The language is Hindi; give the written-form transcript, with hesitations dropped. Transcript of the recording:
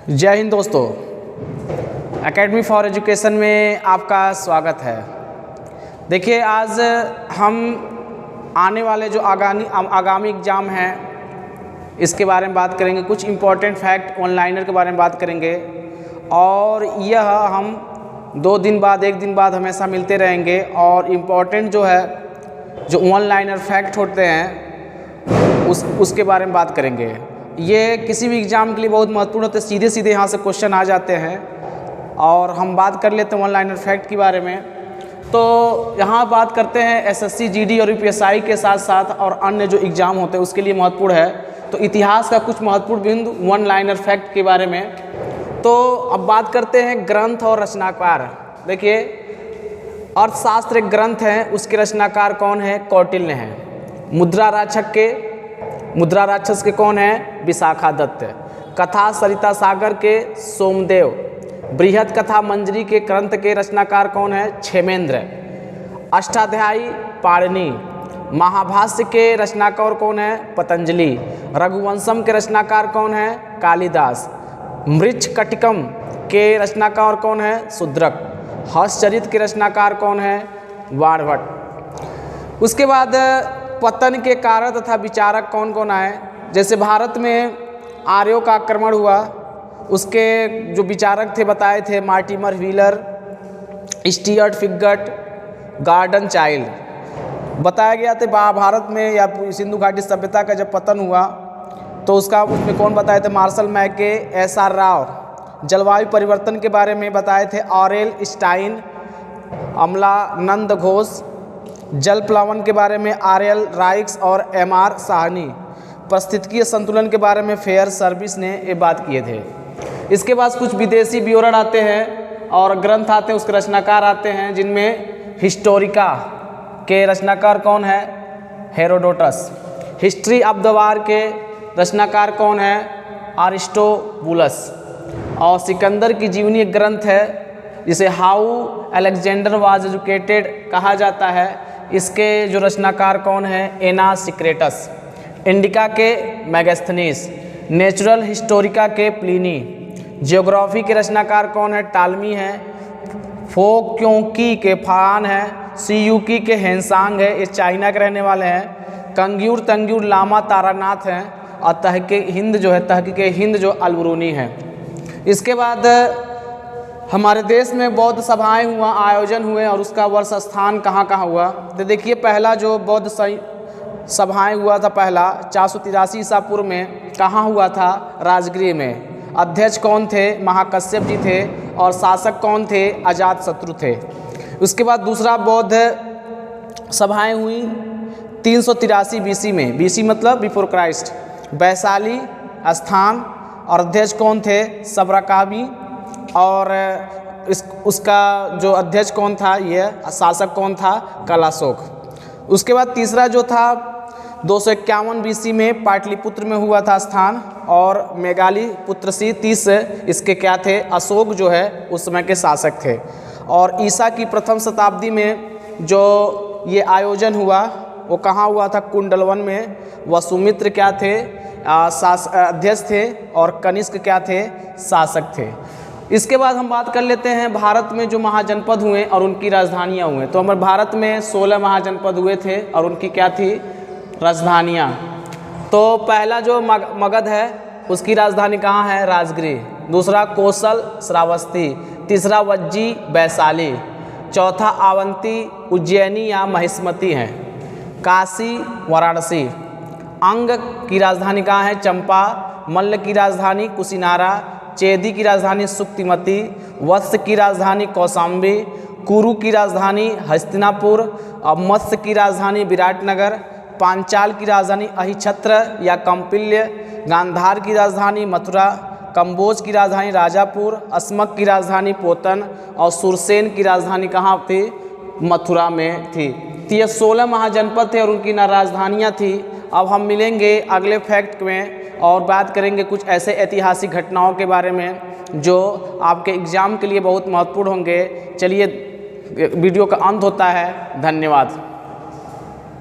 जय हिंद दोस्तों, एकेडमी फॉर एजुकेशन में आपका स्वागत है। देखिए, आज हम आने वाले जो आगामी एग्ज़ाम हैं इसके बारे में बात करेंगे। कुछ इम्पोर्टेंट फैक्ट ऑनलाइनर के बारे में बात करेंगे और यह हम 2 दिन बाद 1 दिन बाद हमेशा मिलते रहेंगे। और इम्पोर्टेंट जो है जो ऑनलाइनर फैक्ट होते हैं उसके बारे में बात करेंगे। ये किसी भी एग्ज़ाम के लिए बहुत महत्वपूर्ण होते हैं। सीधे सीधे यहाँ से क्वेश्चन आ जाते हैं और हम बात कर लेते हैं ऑनलाइनर फैक्ट के बारे में। तो यहाँ बात करते हैं एसएससी, जीडी और यूपीएससी के साथ साथ और अन्य जो एग्ज़ाम होते हैं उसके लिए महत्वपूर्ण है। तो इतिहास का कुछ महत्वपूर्ण बिंदु ऑनलाइनर फैक्ट के बारे में। तो अब बात करते हैं ग्रंथ और रचनाकार। देखिए, अर्थशास्त्र एक ग्रंथ है, उसके रचनाकार कौन है? कौटिल्य हैं। मुद्रा राक्षस के कौन है? विशाखा दत्त। कथा सरिता सागर के सोमदेव। बृहद कथा मंजरी के ग्रंथ के रचनाकार कौन है? क्षेमेंद्र। अष्टाध्यायी पाणिनि। महाभाष्य के रचनाकार कौन है? पतंजलि। रघुवंशम के रचनाकार कौन है? कालिदास। मृच्छकटिकम के रचनाकार कौन है? शूद्रक। हर्षचरित के रचनाकार कौन है? वाणभट्ट। उसके बाद पतन के कारण तथा विचारक कौन कौन आए? जैसे भारत में आर्यों का आक्रमण हुआ, उसके जो विचारक थे बताए थे मार्टिमर व्हीलर, स्टीअर्ट फिगट, गार्डन चाइल्ड। बताया गया था भारत में या सिंधु घाटी सभ्यता का जब पतन हुआ तो उसमें कौन बताए थे? मार्शल मैके, एस.आर. राव। जलवायु परिवर्तन के बारे में बताए थे ऑरेल स्टाइन, अमलानंद घोष। जल प्लावन के बारे में आर.एल. राइक्स और एम.आर. साहनी। पारिस्थितिकीय संतुलन के बारे में फेयर सर्विस ने ये बात किए थे। इसके बाद कुछ विदेशी विवरण आते हैं और ग्रंथ आते हैं, उसके रचनाकार आते हैं, जिनमें हिस्टोरिका के रचनाकार कौन है? Herodotus. History of the war के रचनाकार कौन है? अरिस्टोबुलस। और सिकंदर की जीवनी एक ग्रंथ है जिसे हाउ अलेक्जेंडर वाज एजुकेटेड कहा जाता है। इसके जो रचनाकार कौन है? एनासिक्रेटस। इंडिका के मैगस्थनीस। नेचुरल हिस्टोरिका के प्लिनी। जियोग्राफी के रचनाकार कौन है? टालमी है। फोक्योंकी के फान है। सीयूकी के हेनसांग है, ये चाइना के रहने वाले हैं। कंग्यूर तंग्यूर लामा तारानाथ हैं। और तहकीक हिंद जो अलबरूनी है। इसके बाद हमारे देश में बौद्ध सभाएं आयोजन हुए और उसका वर्ष स्थान कहाँ कहाँ हुआ? तो देखिए, पहला जो बौद्ध सभाएं हुआ था पहला 483 ईसा पूर्व में कहाँ हुआ था? राजगृह में। अध्यक्ष कौन थे? महाकश्यप जी थे। और शासक कौन थे? अजातशत्रु थे। उसके बाद दूसरा बौद्ध सभाएं हुई 383 बीसी में। बीसी मतलब बिफोर क्राइस्ट। वैशाली स्थान। और अध्यक्ष कौन थे? सब्रकावी। और उसका जो अध्यक्ष कौन था? ये शासक कौन था? कलाशोक। उसके बाद तीसरा जो था 251 बीसी में पाटलिपुत्र में हुआ था स्थान। और मेघाली पुत्र सी 30 इसके क्या थे? अशोक जो है उस समय के शासक थे। और ईसा की प्रथम शताब्दी में जो ये आयोजन हुआ वो कहाँ हुआ था? कुंडलवन में। वसुमित्र क्या थे? अध्यक्ष थे। और कनिष्क क्या थे? शासक थे। इसके बाद हम बात कर लेते हैं भारत में जो महाजनपद हुए और उनकी राजधानियाँ हुए। तो हमारे भारत में 16 महाजनपद हुए थे और उनकी क्या थी? राजधानियाँ। तो पहला जो मगध है उसकी राजधानी कहाँ है? राजगृह। दूसरा कोसल श्रावस्ती। तीसरा वज्जी वैशाली। चौथा अवंती उज्जैनी या महिष्मती हैं। काशी वाराणसी। अंग की राजधानी कहाँ है? चंपा। मल्ल की राजधानी कुशिनारा। चेदी की राजधानी सुक्तिमती। वत्स की राजधानी कौशाम्बी। कुरु की राजधानी हस्तिनापुर। और मत्स्य की राजधानी विराटनगर। पांचाल की राजधानी अहिछत्र या कौपिल्य। गांधार की राजधानी मथुरा। कंबोज की राजधानी राजापुर। अस्मक की राजधानी पोतन। और सुरसेन की राजधानी कहाँ थी? मथुरा में थी। तो ये 16 महाजनपद थे और उनकी राजधानियाँ थी। अब हम मिलेंगे अगले फैक्ट में और बात करेंगे कुछ ऐसे ऐतिहासिक घटनाओं के बारे में जो आपके एग्ज़ाम के लिए बहुत महत्वपूर्ण होंगे। चलिए, वीडियो का अंत होता है। धन्यवाद।